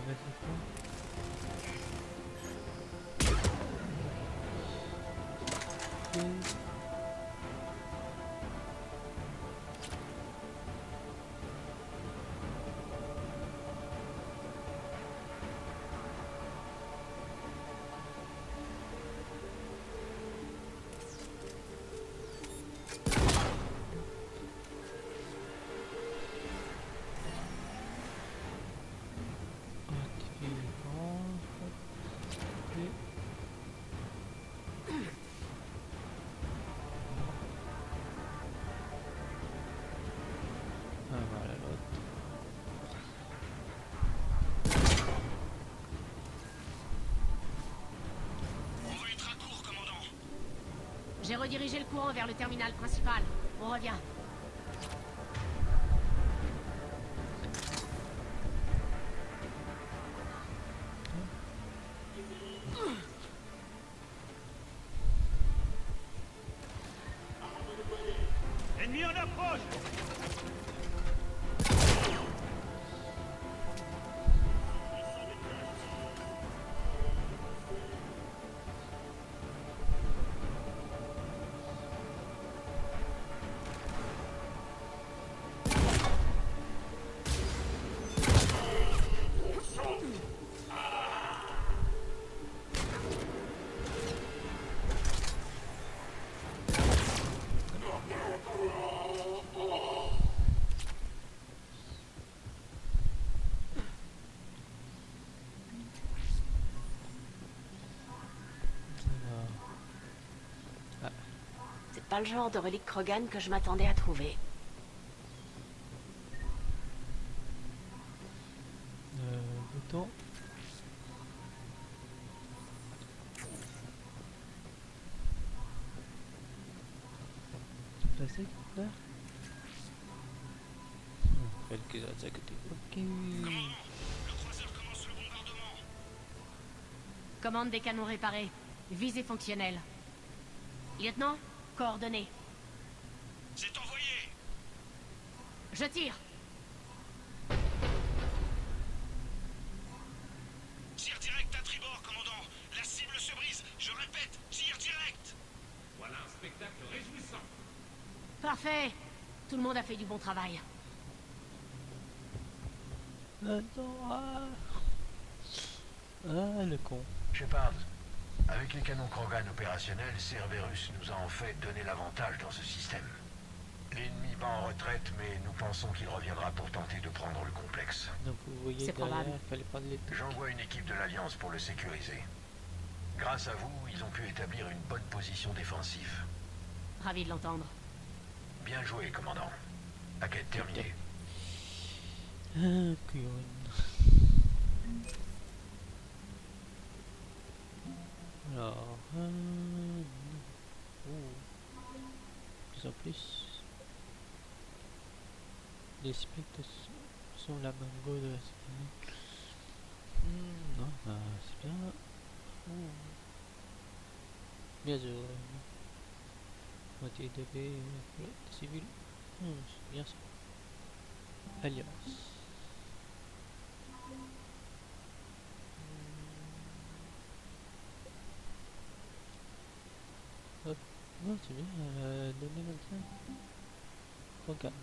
Vas-y, quoi. Ok. Ah, voilà l'autre. On va être à court, commandant. J'ai redirigé le courant vers le terminal principal. On revient. Ennemi en approche. Alors. Ah, C'est pas le genre de relique Krogan que je m'attendais à trouver. bouton. Placé là. Quelques autres à côté. Ok. Commandant, le croiseur commence le bombardement. Commande des canons réparés. Visée fonctionnelle. Lieutenant, coordonnées. C'est envoyé. Je tire. Tir direct à tribord, commandant. La cible se brise. Je répète, tir direct. Voilà un spectacle réjouissant. Parfait. Tout le monde a fait du bon travail. Attends, ah, le con. Shepard, avec les canons Krogan opérationnels, Cerberus nous a en fait donné l'avantage dans ce système. L'ennemi bat en retraite, mais nous pensons qu'il reviendra pour tenter de prendre le complexe. Donc vous voyez C'est derrière, probable. il fallait prendre les trucs. J'envoie une équipe de l'Alliance pour le sécuriser. Grâce à vous, ils ont pu établir une bonne position défensive. Ravi de l'entendre. Bien joué, commandant. Enquête terminée. Ah, couillon. Alors, plus en plus, les spectres sont la mango de la semaine. Non, bah, c'est bien. Bien sûr. Moitié de B, civil. C'est bien ça. Alliance. Hop. Non, c'est bien. Donner comme ça. Regarde.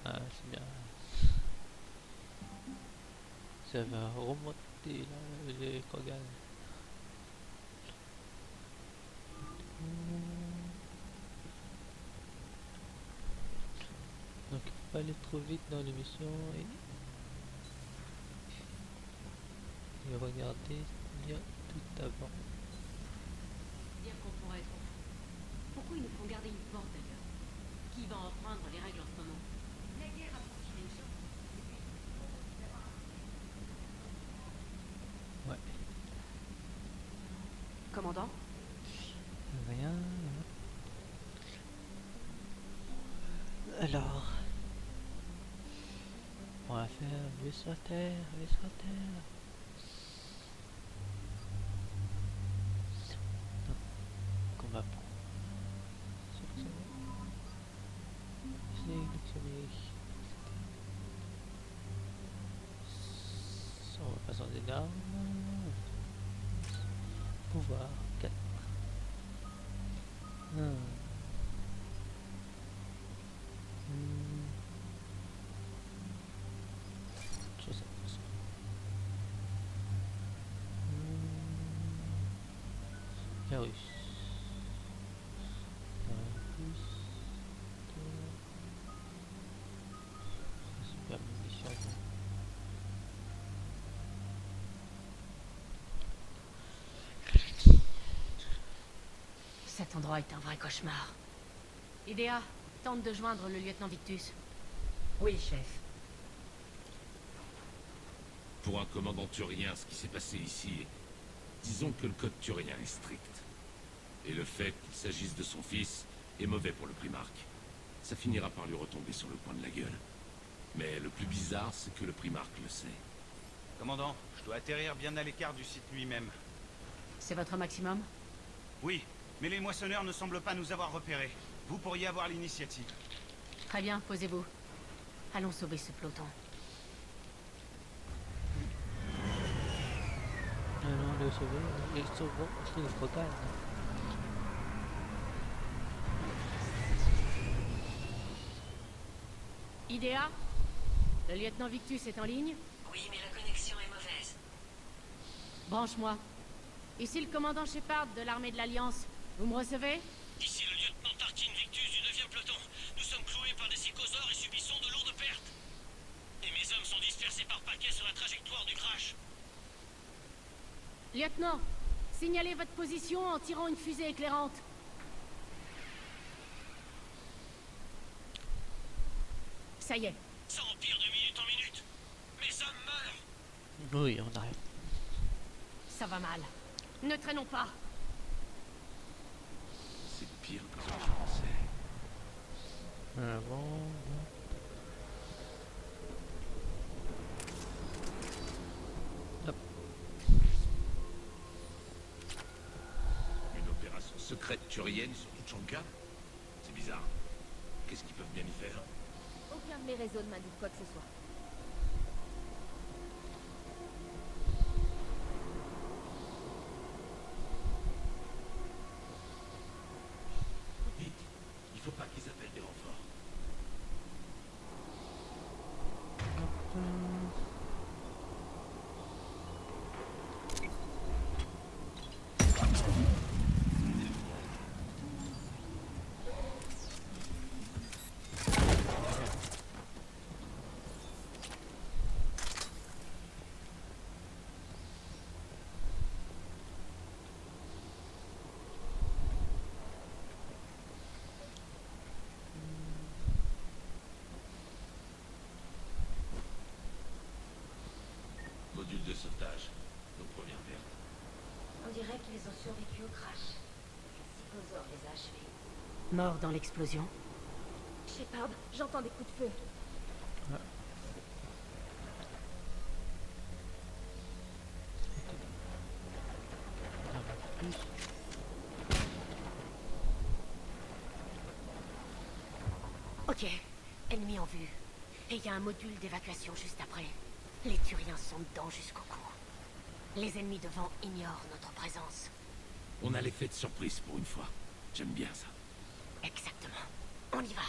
Ah, c'est bien. Ça va remonter là, les Krogan. Donc il faut pas aller trop vite dans l'émission et regarder bien tout avant. Dire qu'on pourrait être au fond. Pourquoi ils nous font garder une porte d'ailleurs? Qui va en prendre les règles en ce moment? La guerre a poussé les gens. Ouais. Commandant? Rien. Alors, on va faire vaisseau à terre, vaisseau à terre. Donc, on va prendre. Sélectionner. des armes. Pouvoir 4. Hmm. 60%. Carus. Super munitions. Cet endroit est un vrai cauchemar. Idea, tente de joindre le lieutenant Victus. Oui, chef. Pour un commandant turien, ce qui s'est passé ici, disons que le code turien est strict. Et le fait qu'il s'agisse de son fils est mauvais pour le primarque. Ça finira par lui retomber sur le coin de la gueule. Mais le plus bizarre, c'est que le primarque le sait. Commandant, je dois atterrir bien à l'écart du site lui-même. C'est votre maximum? Oui, mais les moissonneurs ne semblent pas nous avoir repérés. Vous pourriez avoir l'initiative. Très bien, posez-vous. Allons sauver ce peloton. Allons le sauver. Les sauvons, c'est le focal. Idea, le lieutenant Victus est en ligne? Oui, mais la connexion est mauvaise. Branche-moi. Ici le commandant Shepard de l'armée de l'Alliance. Vous me recevez? Ici le lieutenant Tarkin Victus du 9e peloton. Nous sommes cloués par des psychosaures et subissons de lourdes pertes. Et mes hommes sont dispersés par paquets sur la trajectoire du crash. Lieutenant, signalez votre position en tirant une fusée éclairante. Ça y est. Ça empire de minute en minute. Mes hommes meurent. Oui, on arrive. Ça va mal. Ne traînons pas. C'est pire que ce que je pensais. Bon. Hop. Une opération secrète turienne sur Tuchanka? C'est bizarre. Qu'est-ce qu'ils peuvent bien y faire? Aucun de mes réseaux ne m'indique quoi que ce soit. Vite, il faut pas qu'ils appellent des renforts. Module de sauvetage. Nos premières pertes. On dirait qu'ils ont survécu au crash. Le psychosaure les a achevés. Mort dans l'explosion. Shepard, j'entends des coups de feu. Ok, ennemi en vue. Et il y a un module d'évacuation juste après. Les Turiens sont dedans jusqu'au cou. Les ennemis devant ignorent notre présence. On a l'effet de surprise pour une fois. J'aime bien ça. Exactement. On y va.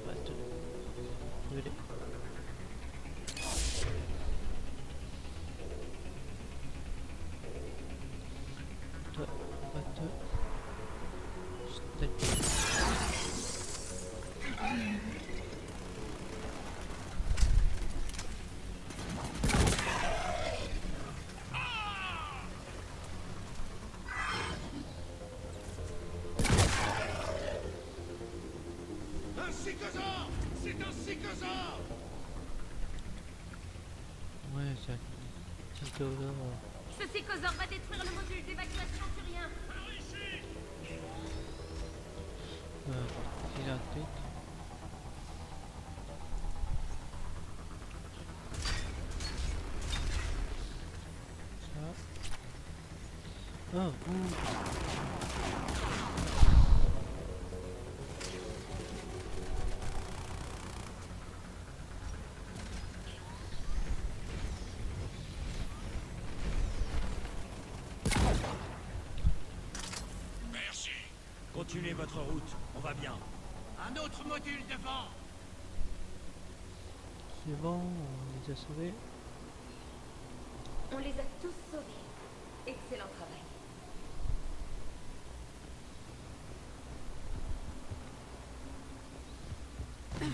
On va te brûler. Toi, on va te sniper. Un psychosaure! C'est un psychosaure! Ouais, c'est un psychosaure. Ce psychosaure va détruire le module d'évacuation turien. Il a un truc. Ça. Oh, ouh. Continuez votre route, on va bien. Un autre module devant. C'est bon, on les a sauvés. On les a tous sauvés. Excellent travail.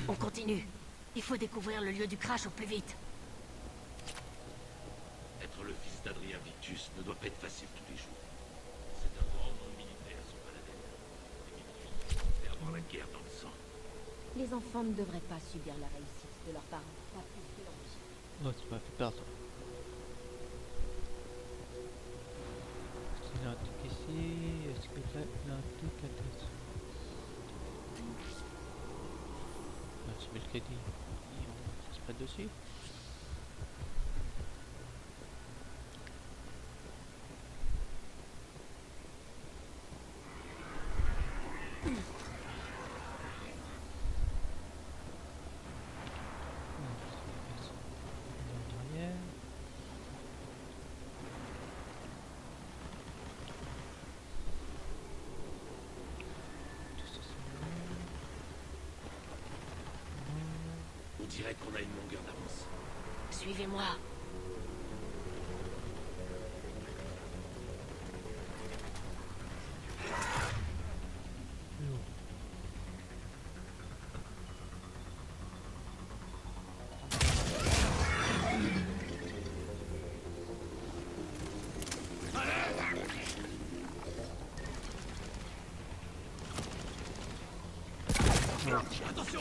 On continue. Il faut découvrir le lieu du crash au plus vite. Être le fils d'Adrien Victus ne doit pas être facile tous les jours. C'est un grand nom militaire, son paladin. Et avoir la guerre dans le sang. Les enfants ne devraient pas subir la réussite de leurs parents, pas plus que leur vie. Oh, tu m'as fait peur, toi. Est-ce qu'il y a un truc ici? Est-ce que là, il y a un truc intéressant? Ah, tu mets le crédit. Et on se prête dessus. On dirait qu'on a une longueur d'avance. Suivez-moi. Attention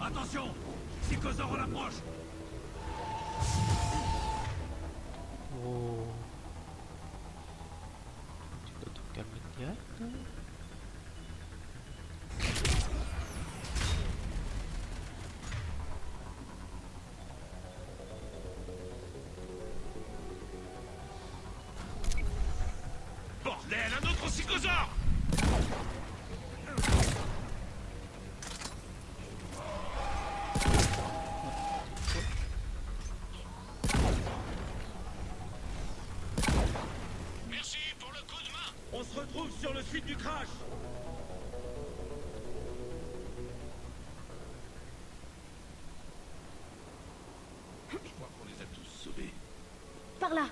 Attention Psychosaure, on approche. Oh. Tu dois te calmer direct. Bordel, un autre psychosaure! Merci pour le coup de main! On se retrouve sur le site du crash. Je crois qu'on les a tous sauvés. Par là.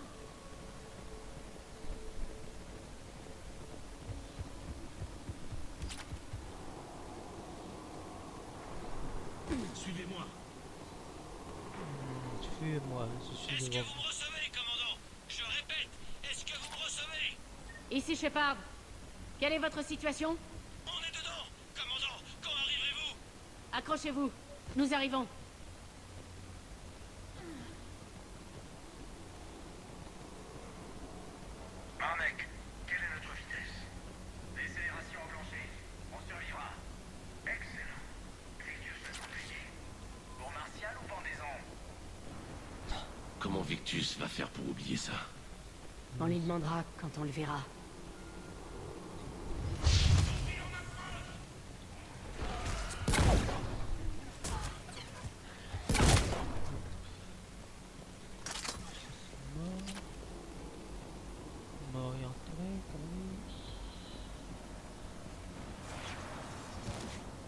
Suivez-moi. Suis-moi, je suis Est-ce que devant vous me recevez, commandant? Je répète, est-ce que vous me recevez? Ici Shepard. Quelle est votre situation? On est dedans! Commandant, quand arriverez-vous? Accrochez-vous. Nous arrivons. Arnek, quelle est notre vitesse? Décélération enclenchée. On survivra. Excellent. Victus a compliqué. Pour Martial ou pendaison? Comment Victus va faire pour oublier ça? On lui demandera quand on le verra. m'orienter comme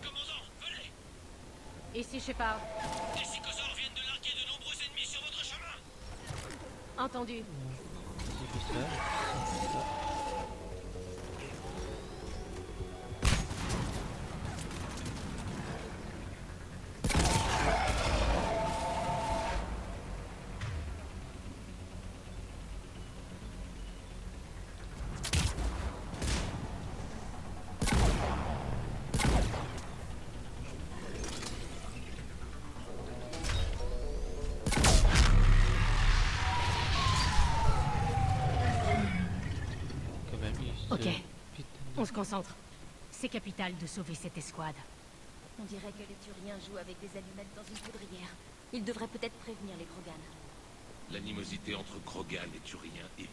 Commandant, venez! Ici Shepard. Les psychosaures viennent de larguer de nombreux ennemis sur votre chemin! Entendu. j'ai vu ça. Quand même, Ok. putain. On se concentre. C'est capital de sauver cette escouade. On dirait que les Turiens jouent avec des allumettes dans une poudrière. Ils devraient peut-être prévenir les Krogan. L'animosité entre Krogan et Turiens est